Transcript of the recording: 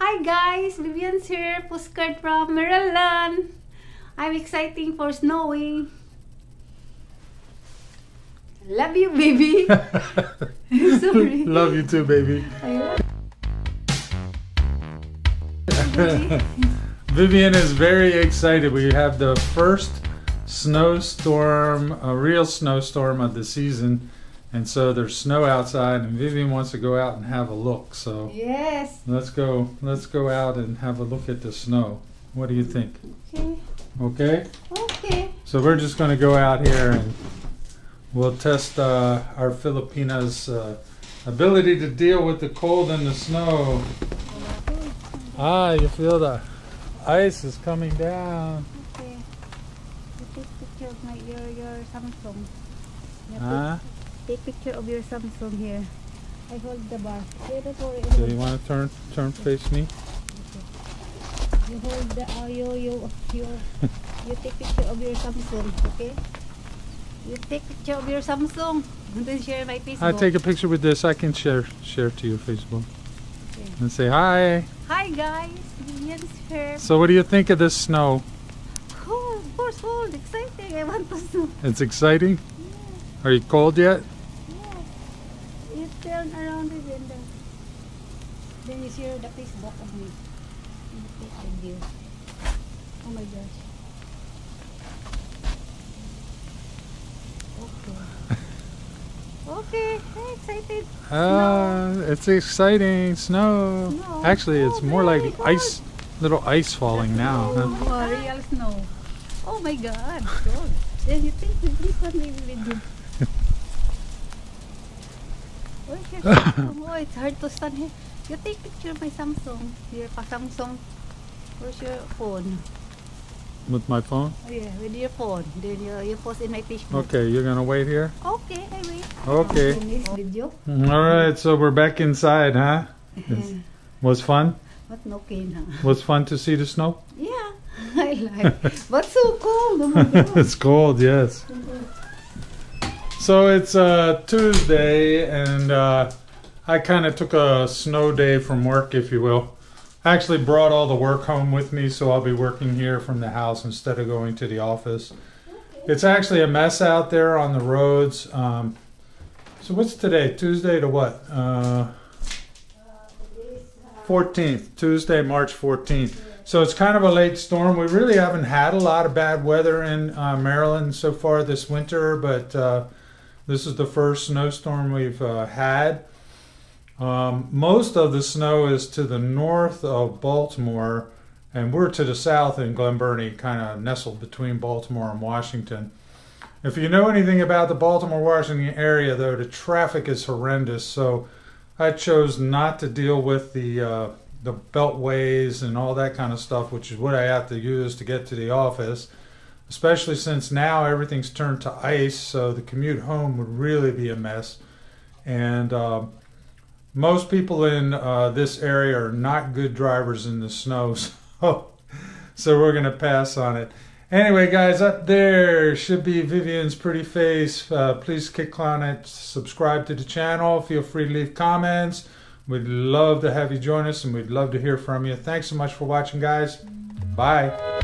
Hi guys, Vivian's here, postcard from Maryland. I'm exciting for snowy. Love you, baby. Sorry. Love you too, baby. Vivian is very excited. We have the first snowstorm, a real snowstorm of the season. And so there's snow outside and Vivian wants to go out and have a look. So yes. Let's go out and have a look at the snow. What do you think? Okay. Okay? Okay. So we're just going to go out here and we'll test our Filipinas' ability to deal with the cold and the snow. Ah, you feel the ice is coming down. Okay. You take picture of your Samsung. Take picture of your Samsung here. I hold the bar. So you want to turn face me? Okay. You hold the you take picture of your Samsung, okay? You take picture of your Samsung and then share my Facebook. I take a picture with this. I can share to your Facebook. Okay. And say hi. Hi guys, Vivian's here. So what do you think of this snow? Cold, of course, cold, exciting. I want to snow. It's exciting? Yeah. Are you cold yet? Yeah. You turn around it and then you share the Facebook of me. And take video. Oh my gosh. Okay, I'm excited. It's exciting. Snow. Actually, it's more like ice, little ice falling now. Huh? Oh, real snow. Oh my God. God. Then you think with this one we will do. Where's your Samsung? Oh, it's hard to stand here. You take picture of my Samsung. Your Samsung. Where's your phone? With my phone? Oh yeah, with your phone. Then you post in my Facebook. Okay, you're gonna wait here? Okay, I wait. Okay. Video. Alright, so we're back inside, huh? Was fun? But no cane, huh? Was fun to see the snow? Yeah, I like. But so cold. Oh my God. It's cold, yes. So it's Tuesday, and I kind of took a snow day from work, if you will. I actually brought all the work home with me, so I'll be working here from the house instead of going to the office. It's actually a mess out there on the roads. So what's today? Tuesday to what? 14th. Tuesday, March 14th. So it's kind of a late storm. We really haven't had a lot of bad weather in Maryland so far this winter, but this is the first snowstorm we've had. Most of the snow is to the north of Baltimore, and we're to the south in Glen Burnie, kind of nestled between Baltimore and Washington. If you know anything about the Baltimore-Washington area, though, the traffic is horrendous, so I chose not to deal with the beltways and all that kind of stuff, which is what I have to use to get to the office, especially since now everything's turned to ice, so the commute home would really be a mess. And most people in this area are not good drivers in the snow, so we're going to pass on it. Anyway, guys, up there should be Vivian's pretty face. Please click on it, subscribe to the channel. Feel free to leave comments. We'd love to have you join us, and we'd love to hear from you. Thanks so much for watching, guys. Bye.